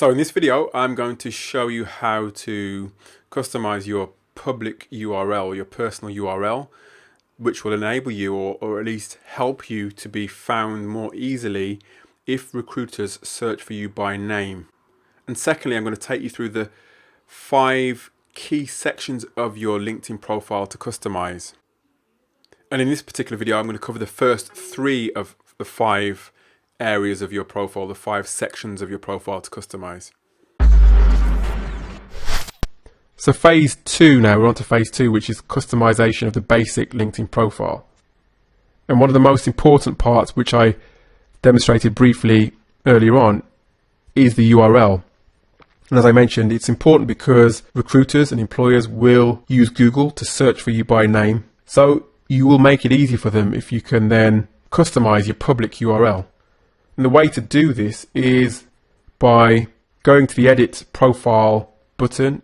So in this video, I'm going to show you how to customize your public URL, your personal URL, which will enable you or at least help you to be found more easily if recruiters search for you by name. And secondly, I'm going to take you through the 5 key sections of your LinkedIn profile to customize. And in this particular video, I'm going to cover the first 3 of the 5 areas of your profile, the 5 sections of your profile to customize. So phase 2 now, we're on to phase 2, which is customization of the basic LinkedIn profile. And one of the most important parts, which I demonstrated briefly earlier on, is the URL. And as I mentioned, it's important because recruiters and employers will use Google to search for you by name. So you will make it easy for them if you can then customize your public URL. And the way to do this is by going to the Edit Profile button,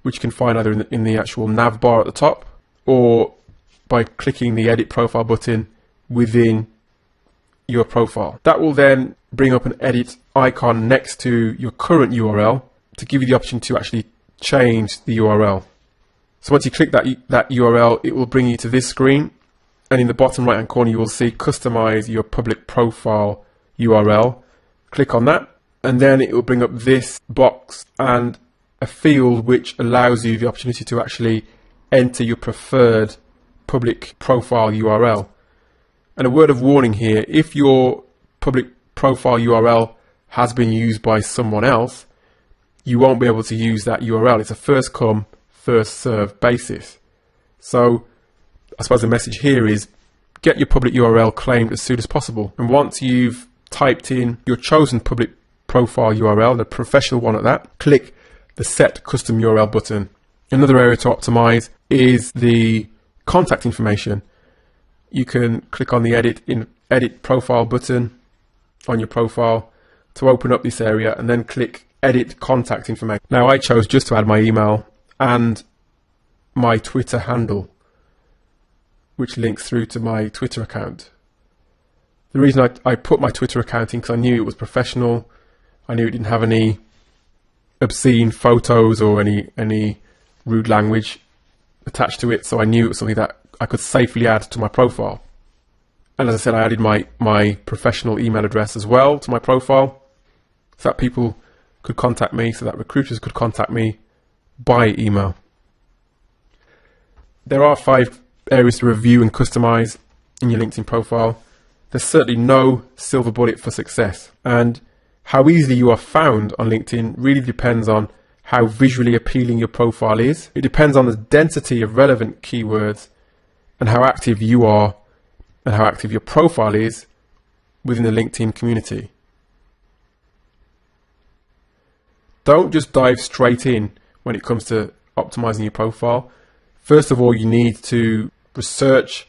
which you can find either in the actual nav bar at the top, or by clicking the Edit Profile button within your profile. That will then bring up an edit icon next to your current URL to give you the option to actually change the URL. So once you click that URL, it will bring you to this screen, and in the bottom right hand corner you will see Customize Your Public Profile URL. Click on that, and then it will bring up this box and a field which allows you the opportunity to actually enter your preferred public profile URL. And a word of warning here: if your public profile URL has been used by someone else, you won't be able to use that URL. It's a first come, first served basis. So I suppose the message here is get your public URL claimed as soon as possible. And once you've typed in your chosen public profile URL, the professional one at that, click the Set Custom URL button. Another area to optimize is the contact information. You can click on the Edit Profile button on your profile to open up this area, and then click Edit Contact Information. Now I chose just to add my email and my Twitter handle, which links through to my Twitter account. The reason I put my Twitter account in because I knew it was professional. I knew it didn't have any obscene photos or any rude language attached to it, so I knew it was something that I could safely add to my profile. And as I said, I added my professional email address as well to my profile, so that people could contact me, so that recruiters could contact me by email. There are 5 areas to review and customize in your LinkedIn profile. There's certainly no silver bullet for success, and how easily you are found on LinkedIn really depends on how visually appealing your profile is. It depends on the density of relevant keywords and how active you are and how active your profile is within the LinkedIn community. Don't just dive straight in when it comes to optimizing your profile. First of all, you need to research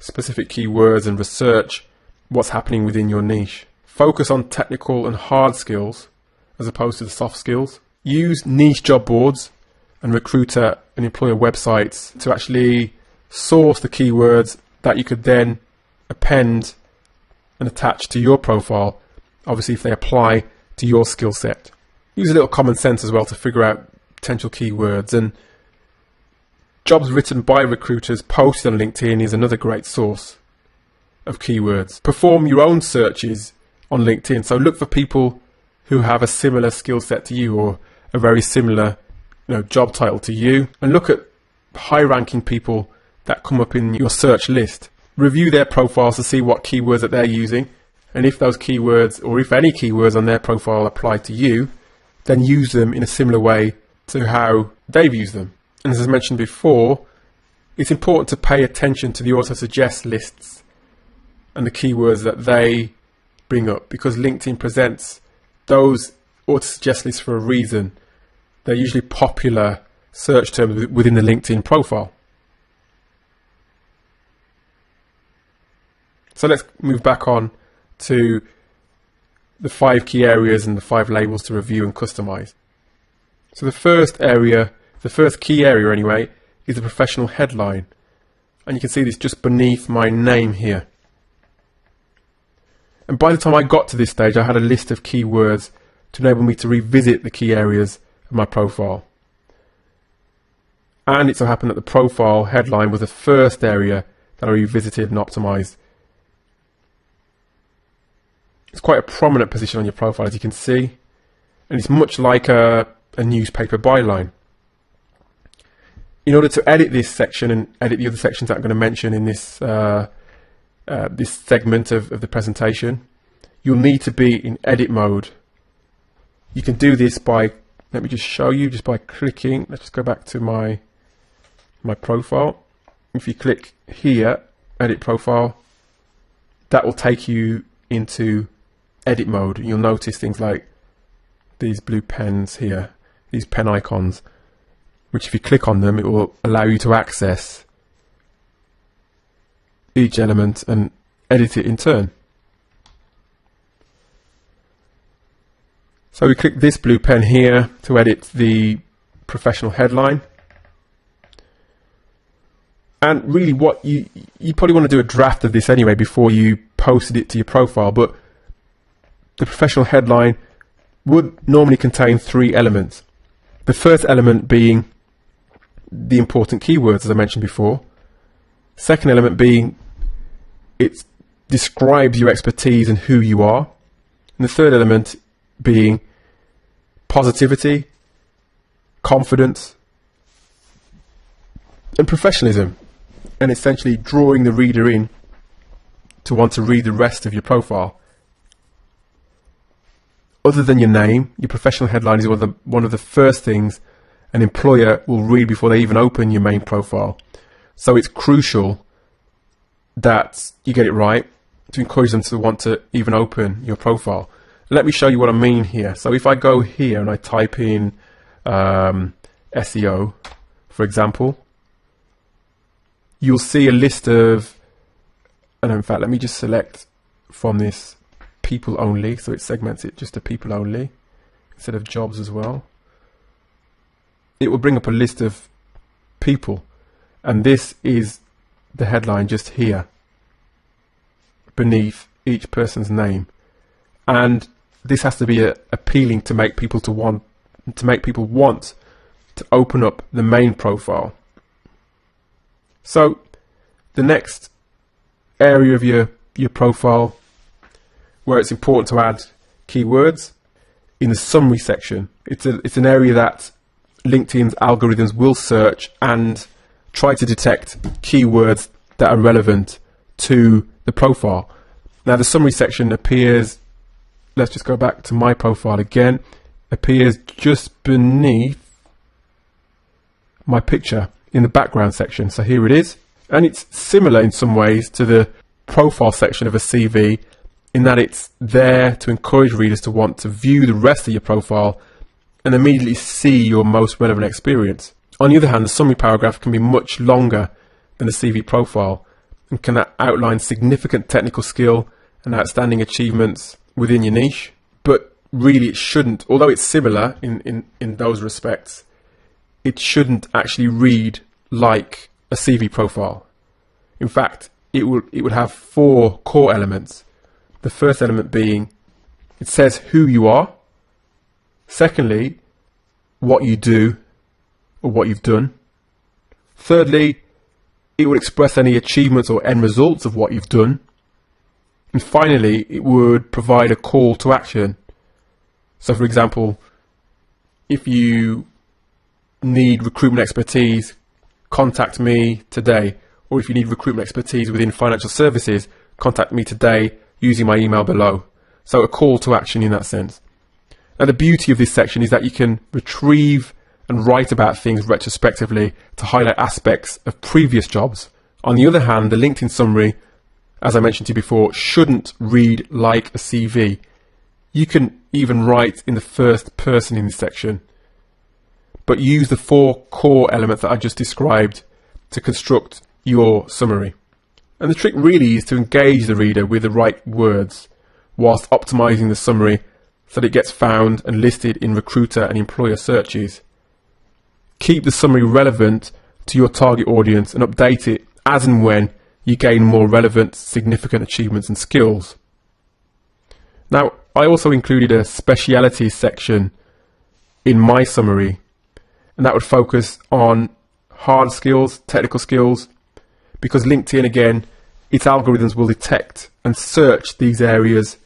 specific keywords and research what's happening within your niche. Focus on technical and hard skills as opposed to the soft skills. Use niche job boards and recruiter and employer websites to actually source the keywords that you could then append and attach to your profile, obviously if they apply to your skill set. Use a little common sense as well to figure out potential keywords, and jobs written by recruiters posted on LinkedIn is another great source of keywords. Perform your own searches on LinkedIn, so look for people who have a similar skill set to you or a very similar job title to you, and look at high ranking people that come up in your search list. Review their profiles to see what keywords that they're using, and if those keywords or if any keywords on their profile apply to you, then use them in a similar way to how they've used them. And as I mentioned before, it's important to pay attention to the auto-suggest lists and the keywords that they bring up, because LinkedIn presents those auto-suggest lists for a reason. They're usually popular search terms within the LinkedIn profile. So let's move back on to the 5 key areas and the 5 labels to review and customize. So the first key area anyway, is the professional headline. And you can see this just beneath my name here. And by the time I got to this stage, I had a list of keywords to enable me to revisit the key areas of my profile. And it so happened that the profile headline was the first area that I revisited and optimized. It's quite a prominent position on your profile, as you can see, and it's much like a newspaper byline. In order to edit this section and edit the other sections that I'm going to mention in this this segment of the presentation, you'll need to be in edit mode. You can do this by, let me just show you, just by clicking. Let's just go back to my profile. If you click here, edit profile, that will take you into edit mode. You'll notice things like these blue pens here, these pen icons, which if you click on them, it will allow you to access each element and edit it in turn. So we click this blue pen here to edit the professional headline. And really what you probably want to do a draft of this anyway before you posted it to your profile, but the professional headline would normally contain 3 elements. The first element being the important keywords, as I mentioned before. Second element being it describes your expertise and who you are. And the third element being positivity, confidence, and professionalism, and essentially drawing the reader in to want to read the rest of your profile. Other than your name, your professional headline is one of the first things an employer will read before they even open your main profile. So it's crucial that you get it right to encourage them to want to even open your profile. Let me show you what I mean here. So if I go here and I type in SEO, for example, you'll see a list of, and in fact, let me just select from this people only, so it segments it just to people only instead of jobs as well. It will bring up a list of people, and this is the headline just here beneath each person's name, and this has to be appealing to make people want to open up the main profile. So the next area of your profile where it's important to add keywords, in the summary section. It's an area that LinkedIn's algorithms will search and try to detect keywords that are relevant to the profile. Now the summary section appears, let's just go back to my profile again, appears just beneath my picture in the background section. So here it is, and it's similar in some ways to the profile section of a CV in that it's there to encourage readers to want to view the rest of your profile and immediately see your most relevant experience. On the other hand, the summary paragraph can be much longer than a CV profile and can outline significant technical skill and outstanding achievements within your niche, but really it shouldn't, although it's similar in those respects, it shouldn't actually read like a CV profile. In fact, it would have 4 core elements. The first element being, it says who you are. Secondly, what you do or what you've done. Thirdly, it would express any achievements or end results of what you've done. And finally, it would provide a call to action. So for example, if you need recruitment expertise, contact me today. Or if you need recruitment expertise within financial services, contact me today using my email below. So a call to action in that sense. Now the beauty of this section is that you can retrieve and write about things retrospectively to highlight aspects of previous jobs. On the other hand, the LinkedIn summary, as I mentioned to you before, shouldn't read like a CV. You can even write in the first person in this section, but use the 4 core elements that I just described to construct your summary. And the trick really is to engage the reader with the right words whilst optimizing the summary so that it gets found and listed in recruiter and employer searches. Keep the summary relevant to your target audience and update it as and when you gain more relevant, significant achievements and skills. Now, I also included a speciality section in my summary, and that would focus on hard skills, technical skills, because LinkedIn, again, its algorithms will detect and search these areas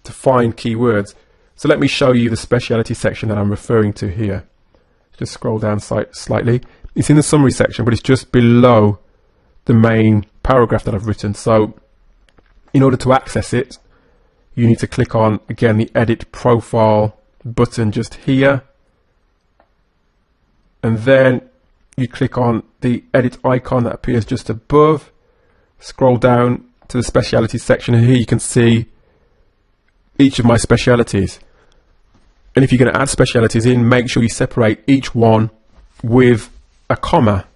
to find keywords. So let me show you the speciality section that I'm referring to here. Just scroll down slightly. It's in the summary section, but it's just below the main paragraph that I've written. So in order to access it, you need to click on, again, the edit profile button just here. And then you click on the edit icon that appears just above. Scroll down to the speciality section, and here you can see each of my specialities. And if you're going to add specialities in, make sure you separate each one with a comma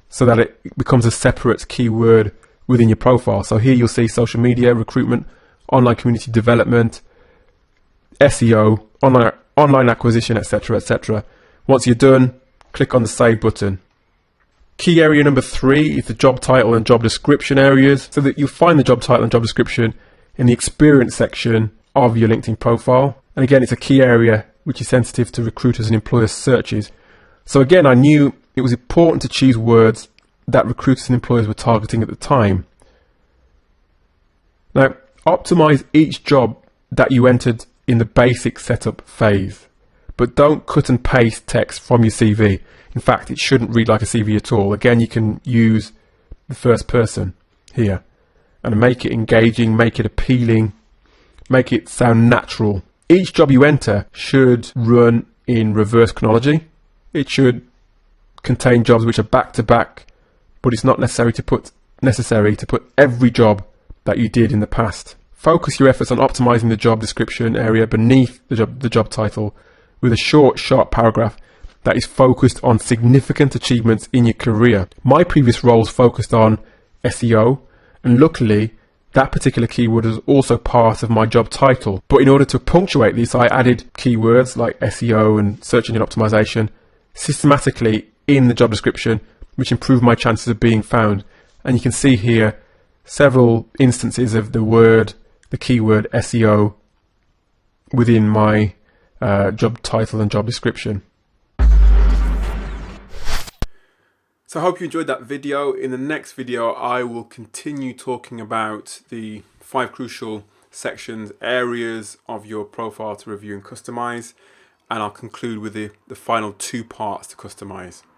so that it becomes a separate keyword within your profile. So here you'll see social media, recruitment, online community development, SEO, online acquisition, etc., etc. Once you're done, click on the save button. Key area number 3 is the job title and job description areas, so that you'll find the job title and job description in the experience section of your LinkedIn profile. And again, it's a key area which is sensitive to recruiters and employers' searches. So again, I knew it was important to choose words that recruiters and employers were targeting at the time. Now, optimize each job that you entered in the basic setup phase, but don't cut and paste text from your CV. In fact, it shouldn't read like a CV at all. Again, you can use the first person here and make it engaging, make it appealing, make it sound natural. Each job you enter should run in reverse chronology. It should contain jobs which are back to back, but it's not necessary to put every job that you did in the past. Focus your efforts on optimizing the job description area beneath the job title with a short, sharp paragraph that is focused on significant achievements in your career. My previous roles focused on SEO, and luckily that particular keyword is also part of my job title. But in order to punctuate this, I added keywords like SEO and search engine optimization systematically in the job description, which improved my chances of being found. And you can see here several instances of the keyword SEO within my job title and job description. So I hope you enjoyed that video. In the next video, I will continue talking about the 5 crucial sections, areas of your profile to review and customize, and I'll conclude with the final 2 parts to customize.